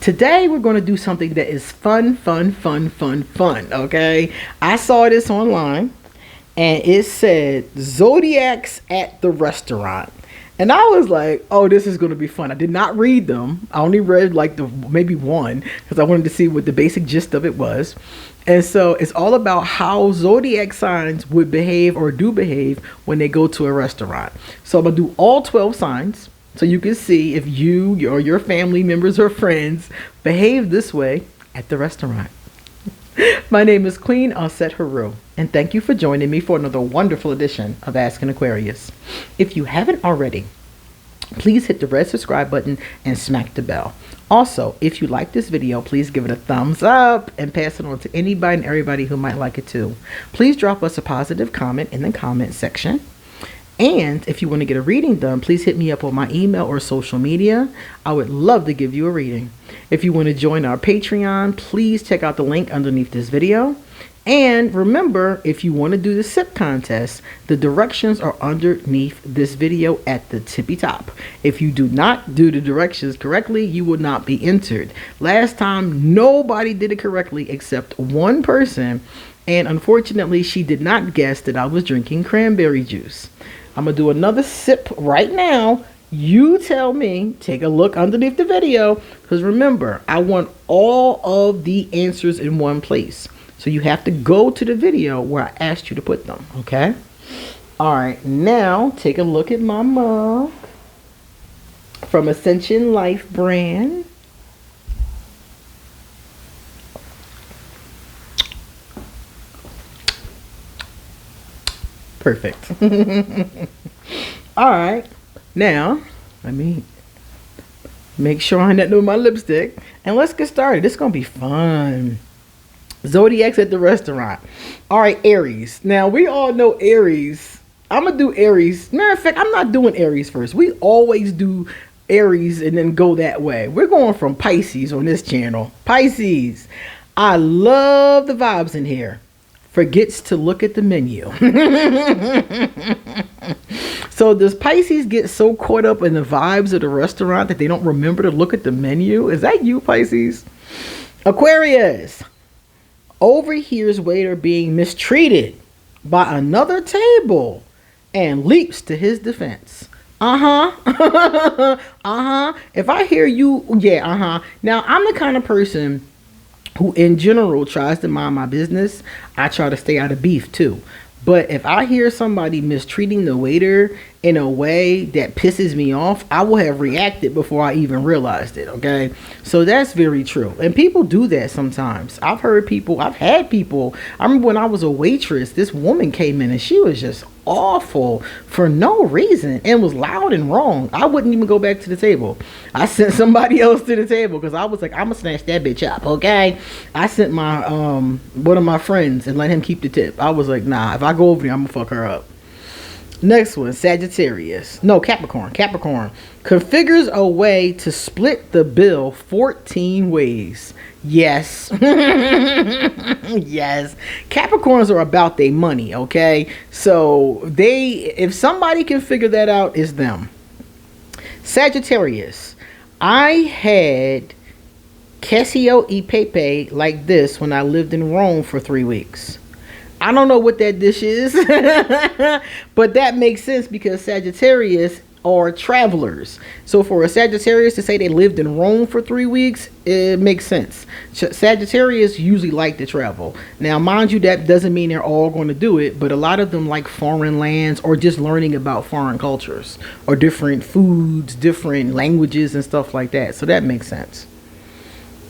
Today we're going to do something that is fun, okay? I saw this online and it said Zodiacs at the restaurant. And I was like, oh, this is going to be fun. I did not read them. I only read like maybe one because I wanted to see what the basic gist of it was. And so it's all about how zodiac signs would behave or do behave when they go to a restaurant. So I'm going to do all 12 signs so you can see if you or your family members or friends behave this way at the restaurant. My name is QueenAusetHeru, and thank you for joining me for another wonderful edition of Ask an Aquarius. If you haven't already, please hit the red subscribe button and smack the bell. Also, if you like this video, please give it a thumbs up and pass it on to anybody and everybody who might like it too. Please drop us a positive comment in the comment section. And if you want to get a reading done, please hit me up on my email or social media. I would love to give you a reading. If you want to join our Patreon, please check out the link underneath this video. And remember, if you want to do the sip contest, the directions are underneath this video at the tippy top. If you do not do the directions correctly, you will not be entered. Last time, nobody did it correctly except one person. And unfortunately, she did not guess that I was drinking cranberry juice. I'm going to do another sip right now. You tell me, take a look underneath the video, because remember, I want all of the answers in one place. So you have to go to the video where I asked you to put them, okay? All right, now take a look at my mug from AscensionLife brand. Perfect. All right, now let me make sure I end up with my lipstick and let's get started. It's gonna be fun. Zodiacs at the restaurant. All right, Aries. Now we all know Aries. I'm gonna do Aries. Matter of fact, I'm not doing Aries first. We always do Aries and then go that way. We're going from Pisces on this channel. Pisces. I love the vibes in here. Forgets to look at the menu. So does Pisces get so caught up in the vibes of the restaurant that they don't remember to look at the menu? Is that you, Pisces? Aquarius overhears waiter being mistreated by another table and leaps to his defense. If I hear you, yeah, Now I'm the kind of person who in general tries to mind my business. I try to stay out of beef too. But if I hear somebody mistreating the waiter in a way that pisses me off, I will have reacted before I even realized it, okay? So that's very true. And people do that sometimes. I've had people. I remember when I was a waitress, this woman came in and she was just awful for no reason and was loud and wrong. I wouldn't even go back to the table. I sent somebody else to the table because I was like, I'm gonna snatch that bitch up, okay? I sent my one of my friends and let him keep the tip. I was like, nah, if I go over there, I'm gonna fuck her up. Next one, Sagittarius. No, Capricorn. Capricorn configures a way to split the bill 14 ways. Yes. Yes. Capricorns are about their money, okay? So if somebody can figure that out, it's them. Sagittarius. I had Casio e Pepe like this when I lived in Rome for 3 weeks. I don't know what that dish is, but that makes sense because Sagittarius are travelers. So for a Sagittarius to say they lived in Rome for 3 weeks, it makes sense. Sagittarius usually like to travel. Now, mind you, that doesn't mean they're all going to do it, but a lot of them like foreign lands or just learning about foreign cultures or different foods, different languages and stuff like that. So that makes sense.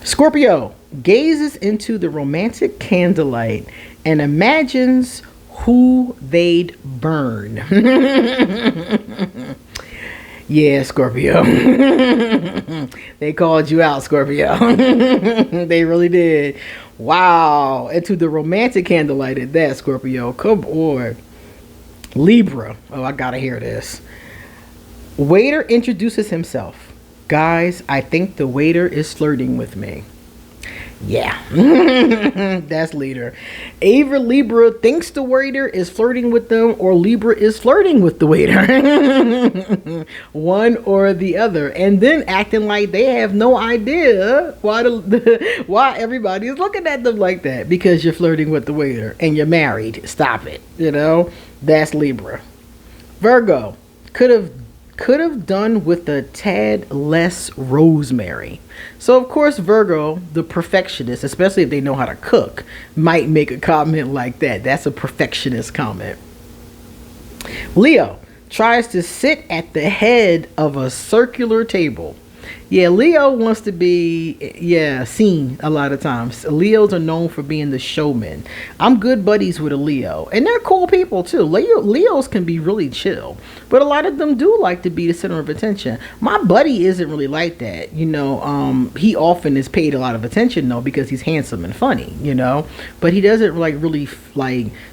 Scorpio gazes into the romantic candlelight and imagines who they'd burn. Yeah, Scorpio. They called you out, Scorpio. They really did. Wow. Into the romantic candlelight at that, Scorpio. Come on. Libra. Oh, I gotta hear this. Waiter introduces himself. Guys, I think the waiter is flirting with me. Yeah, that's Leader. Either Libra thinks the waiter is flirting with them or Libra is flirting with the waiter. One or the other. And then acting like they have no idea why everybody is looking at them like that. Because you're flirting with the waiter and you're married. Stop it. That's Libra. Virgo. Could have done with a tad less rosemary. So of course Virgo, the perfectionist, especially if they know how to cook, might make a comment like that. That's a perfectionist comment. Leo tries to sit at the head of a circular table. Yeah, Leo wants to be, seen a lot of times. Leos are known for being the showman. I'm good buddies with a Leo, and they're cool people too. Leos can be really chill, but a lot of them do like to be the center of attention. My buddy isn't really like that. He often is paid a lot of attention though because he's handsome and funny, but he doesn't really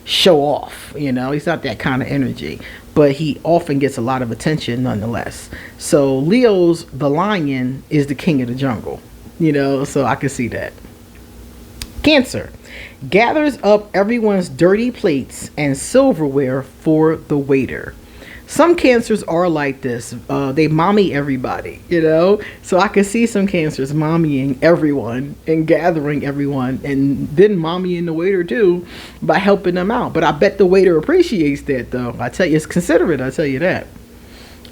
show off, he's not that kind of energy. But he often gets a lot of attention nonetheless. So Leo's the lion is the king of the jungle, so I can see that. Cancer gathers up everyone's dirty plates and silverware for the waiter. Some cancers are like this. They mommy everybody, So I can see some cancers mommying everyone and gathering everyone and then mommying the waiter too by helping them out. But I bet the waiter appreciates that though. I tell you, it's considerate. I tell you that.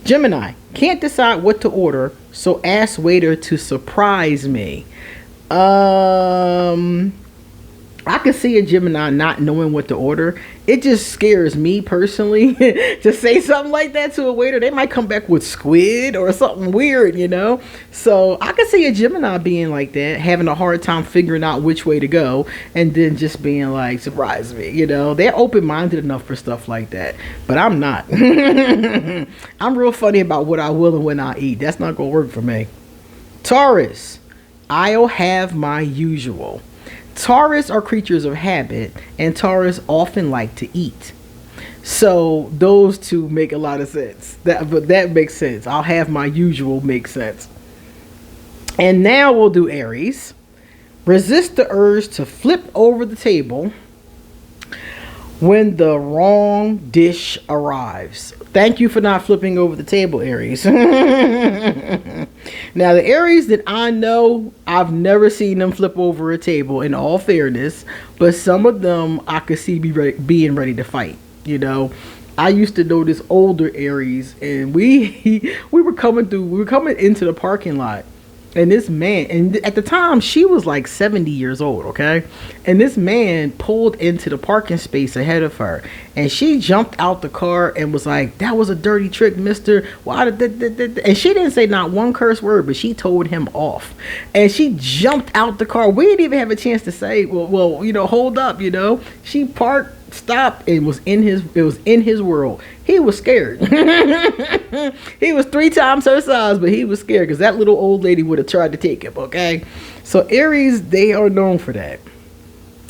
Gemini can't decide what to order, so ask waiter to surprise me. I could see a Gemini not knowing what to order. It just scares me personally to say something like that to a waiter. They might come back with squid or something weird, So I could see a Gemini being like that, having a hard time figuring out which way to go, and then just being like, surprise me, They're open-minded enough for stuff like that, but I'm not. I'm real funny about what I will and when I eat. That's not gonna work for me. Taurus, I'll have my usual. Taurus are creatures of habit, and Taurus often like to eat. So those two make a lot of sense. That makes sense. I'll have my usual makes sense. And now we'll do Aries. Resist the urge to flip over the table when the wrong dish arrives. Thank you for not flipping over the table, Aries. Now, the Aries that I know, I've never seen them flip over a table, in all fairness. But some of them I could see being ready to fight. I used to know this older Aries, and we were coming into the parking lot. And this man, and at the time she was like 70 years old, okay? And this man pulled into the parking space ahead of her, and she jumped out the car and was like, "That was a dirty trick, mister. Why did that?" And she didn't say not one curse word, but she told him off. And she jumped out the car. We didn't even have a chance to say, well, hold up, She parked, stopped, and it was in his world. He was scared. He was 3 times her size, but he was scared because that little old lady would have tried to take him, okay? So Aries, they are known for that.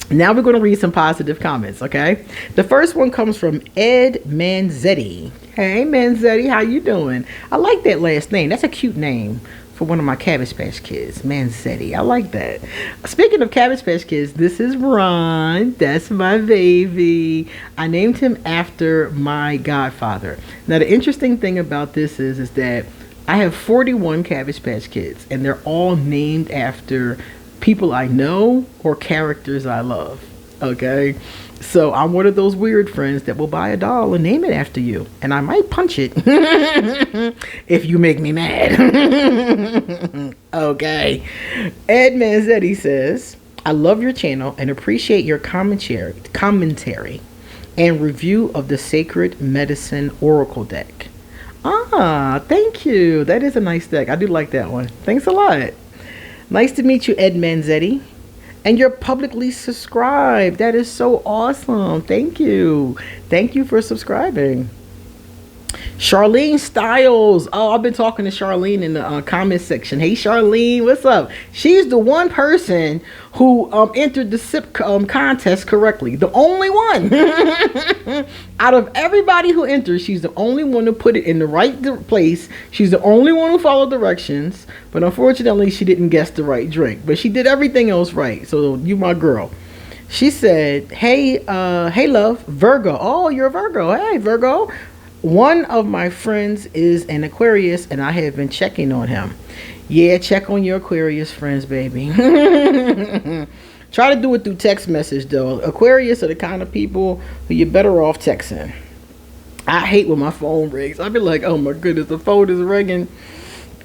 Now we're going to read some positive comments, okay? The first one comes from Ed Manzetti. Hey, Manzetti, how you doing? I like that last name. That's a cute name for one of my Cabbage Patch Kids, Manzetti. I like that. Speaking of Cabbage Patch Kids, this is Ron. That's my baby. I named him after my godfather. Now, the interesting thing about this is that I have 41 Cabbage Patch Kids, and they're all named after people I know or characters I love. Okay? So I'm one of those weird friends that will buy a doll and name it after you. And I might punch it if you make me mad. Okay. Ed Manzetti says, I love your channel and appreciate your commentary and review of the Sacred Medicine Oracle deck. Ah, thank you. That is a nice deck. I do like that one. Thanks a lot. Nice to meet you, Ed Manzetti. And you're publicly subscribed. That is so awesome. Thank you. Thank you for subscribing. Charlene Styles. Oh, I've been talking to Charlene in the comment section. Hey, Charlene, what's up? She's the one person who entered the SIP contest correctly. The only one. Out of everybody who entered, she's the only one who put it in the right place. She's the only one who followed directions. But unfortunately, she didn't guess the right drink. But she did everything else right. So you my girl. She said, hey, love, Virgo. Oh, you're a Virgo. Hey, Virgo. One of my friends is an Aquarius, and I have been checking on him. Yeah, check on your Aquarius friends, baby. Try to do it through text message, though. Aquarius are the kind of people who you're better off texting. I hate when my phone rings. I'll be like, oh my goodness, the phone is ringing.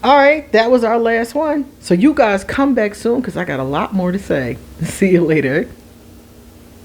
All right, that was our last one. So you guys come back soon because I got a lot more to say. See you later.